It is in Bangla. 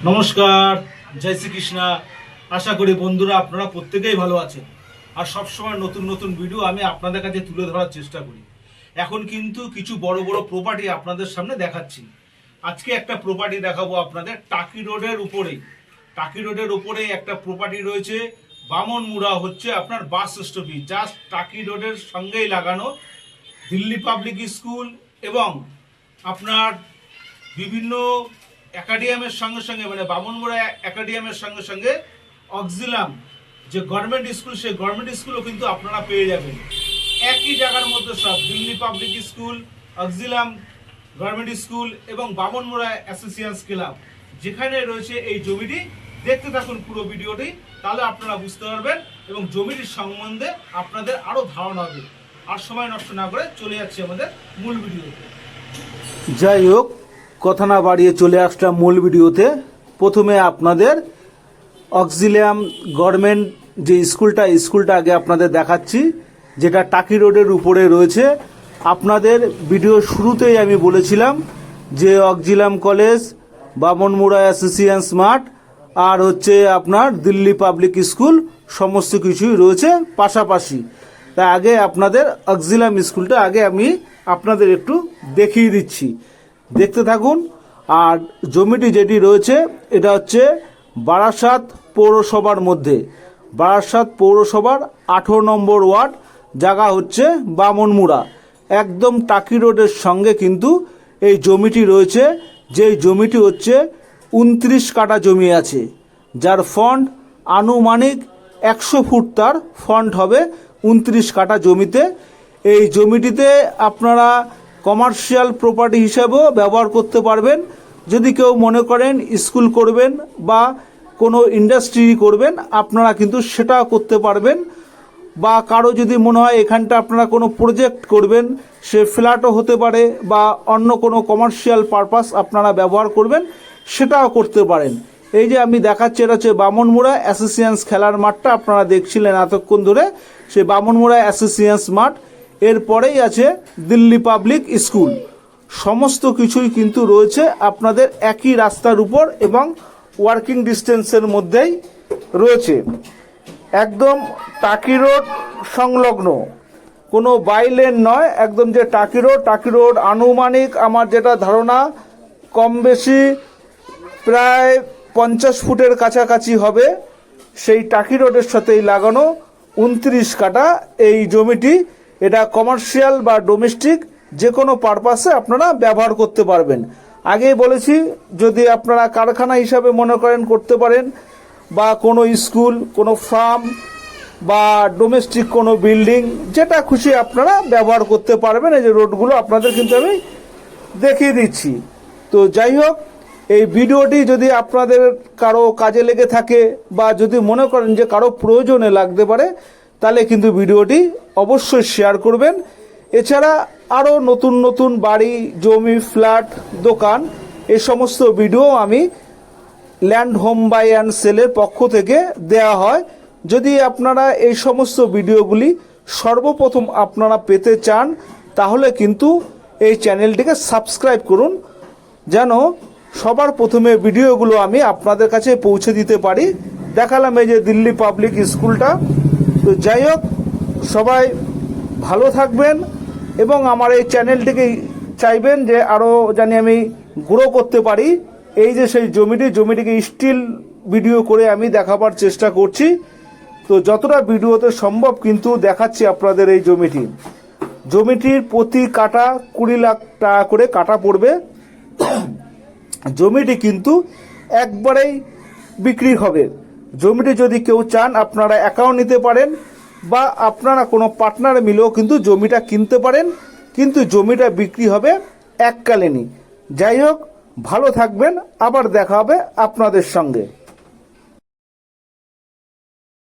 নমস্কার, জয় শ্রীকৃষ্ণা। আশা করি বন্ধুরা আপনারা প্রত্যেকেই ভালো আছেন। আর সবসময় নতুন নতুন ভিডিও আমি আপনাদের কাছে তুলে ধরার চেষ্টা করি। এখন কিন্তু কিছু বড় বড় প্রপার্টি আপনাদের সামনে দেখাচ্ছি। আজকে একটা প্রপার্টি দেখাবো আপনাদের টাকি রোডের উপরেই। টাকি রোডের উপরে একটা প্রপার্টি রয়েছে, বামনমুড়া হচ্ছে আপনার বাস স্টপেজ, জাস্ট টাকি রোডের সঙ্গেই লাগানো। দিল্লি পাবলিক স্কুল এবং আপনার বিভিন্ন একাডেমিয়ামের সঙ্গে সঙ্গে মানে বামনমুড়া একাডেমিয়ামের সঙ্গে সঙ্গে অক্সিলাম যে গভর্নমেন্ট স্কুল, সেই গভর্নমেন্ট স্কুলও কিন্তু আপনারা পেয়ে যাবেন একই জায়গার মধ্যে। সব Delhi public school, Auxilium government school এবং বামনমুড়া অ্যাসোসিয়েশন ক্লাব, যেখানে রয়েছে এই জমিটি। দেখতে থাকুন পুরো ভিডিওটি, তাহলে আপনারা বুঝতে পারবেন এবং জমিটির সম্বন্ধে আপনাদের আরও ধারণা হবে। আর সময় নষ্ট না করে চলে যাচ্ছে আমাদের মূল ভিডিওতে। যাই হোক, কথা না বাড়িয়ে চলে আসলাম মূল ভিডিওতে। প্রথমে আপনাদের অক্সিলিয়াম গভর্নমেন্ট যে স্কুলটা আগে আপনাদের দেখাচ্ছি, যেটা টাকি রোডের উপরে রয়েছে। আপনাদের ভিডিও শুরুতেই আমি বলেছিলাম যে অক্সিলিয়াম কলেজ, বামনমুড়া অ্যাসোসিয়েশন মাঠ আর হচ্ছে আপনার দিল্লি পাবলিক স্কুল সমস্ত কিছুই রয়েছে পাশাপাশি। তাই আগে আপনাদের অক্সিলিয়াম স্কুলটা আগে আমি আপনাদের একটু দেখিয়ে দিচ্ছি, দেখতে থাকুন। আর জমিটি যেটি রয়েছে এটা হচ্ছে বারাসাত পৌরসভার মধ্যে, বারাসাত পৌরসভার 18 নম্বর ওয়ার্ড, জায়গা হচ্ছে বামনমুড়া। একদম টাকি রোডের সঙ্গে কিন্তু এই জমিটি রয়েছে, যেই জমিটি হচ্ছে 29 কাঠা জমি আছে, যার ফন্ট আনুমানিক 100 ফুট তার ফন্ট হবে 29 কাঠা জমিতে। এই জমিটিতে আপনারা কমার্শিয়াল প্রপার্টি হিসাবেও ব্যবহার করতে পারবেন। যদি কেউ মনে করেন স্কুল করবেন বা কোনো ইন্ডাস্ট্রি করবেন, আপনারা কিন্তু সেটাও করতে পারবেন। বা কারো যদি মনে হয় এখানটা আপনারা কোনো প্রজেক্ট করবেন, সে ফ্ল্যাটও হতে পারে বা অন্য কোনো কমার্শিয়াল পারপাস আপনারা ব্যবহার করবেন, সেটাও করতে পারেন। এই যে আমি দেখাচ্ছি, এটা হচ্ছে বামনমুড়া অ্যাসোসিয়েশন খেলার মাঠটা আপনারা দেখছিলেন এতক্ষণ ধরে, সেই বামনমুড়া অ্যাসোসিয়েশন মাঠ। এরপরেই আছে দিল্লি পাবলিক স্কুল। সমস্ত কিছুই কিন্তু রয়েছে আপনাদের একই রাস্তার উপর এবং ওয়ার্কিং ডিস্টেন্সের মধ্যেই রয়েছে। একদম টাকি রোড সংলগ্ন, কোনো বাইলেন নয়, একদম যে টাকি রোড আনুমানিক আমার যেটা ধারণা কম বেশি প্রায় 50 ফুটের কাছাকাছি হবে। সেই টাকি রোডের সাথেই লাগানো 29 কাঠা এই জমিটি। এটা কমার্শিয়াল বা ডোমেস্টিক যে কোনো পারপাসে আপনারা ব্যবহার করতে পারবেন। আগেই বলেছি, যদি আপনারা কারখানা হিসাবে মনে করেন করতে পারেন, বা কোনো স্কুল, কোনো ফার্ম বা ডোমেস্টিক কোনো বিল্ডিং, যেটা খুশি আপনারা ব্যবহার করতে পারবেন। এই যে রোডগুলো আপনাদের কিন্তু আমি দেখিয়ে দিচ্ছি। তো যাই হোক, এই ভিডিওটি যদি আপনাদের কারো কাজে লেগে থাকে বা যদি মনে করেন যে কারো প্রয়োজনে লাগতে পারে, তাহলে কিন্তু ভিডিওটি অবশ্যই শেয়ার করবেন। এছাড়া আরও নতুন নতুন বাড়ি, জমি, ফ্ল্যাট, দোকান, এই সমস্ত ভিডিও আমি ল্যান্ড হোম বাই অ্যান্ড সেলের পক্ষ থেকে দেয়া হয়। যদি আপনারা এই সমস্ত ভিডিওগুলি সর্বপ্রথম আপনারা পেতে চান, তাহলে কিন্তু এই চ্যানেলটিকে সাবস্ক্রাইব করুন, যেন সবার প্রথমে ভিডিওগুলো আমি আপনাদের কাছে পৌঁছে দিতে পারি। দেখালাম এই যে দিল্লি পাবলিক স্কুলটা। তো যাই হোক, সবাই ভালো থাকবেন এবং আমার এই চ্যানেলটিকে চাইবেন যে আরও জানি আমি গ্রো করতে পারি। এই যে সেই জমিটিকে স্টিল ভিডিও করে আমি দেখাবার চেষ্টা করছি। তো যতটা ভিডিওতে সম্ভব কিন্তু দেখাচ্ছি আপনাদের এই জমিটির প্রতি কাঠা 20 লাখ টাকা করে কাটা পড়বে। জমিটি কিন্তু একবারেই বিক্রি হবে। জমিটি যদি কেউ চান আপনারা অ্যাকাউন্ট নিতে পারেন বা আপনারা কোনো পার্টনার মিলেও কিন্তু জমিটা কিনতে পারেন, কিন্তু জমিটা বিক্রি হবে এককালীনই। যাই হোক, ভালো থাকবেন, আবার দেখা হবে আপনাদের সঙ্গে।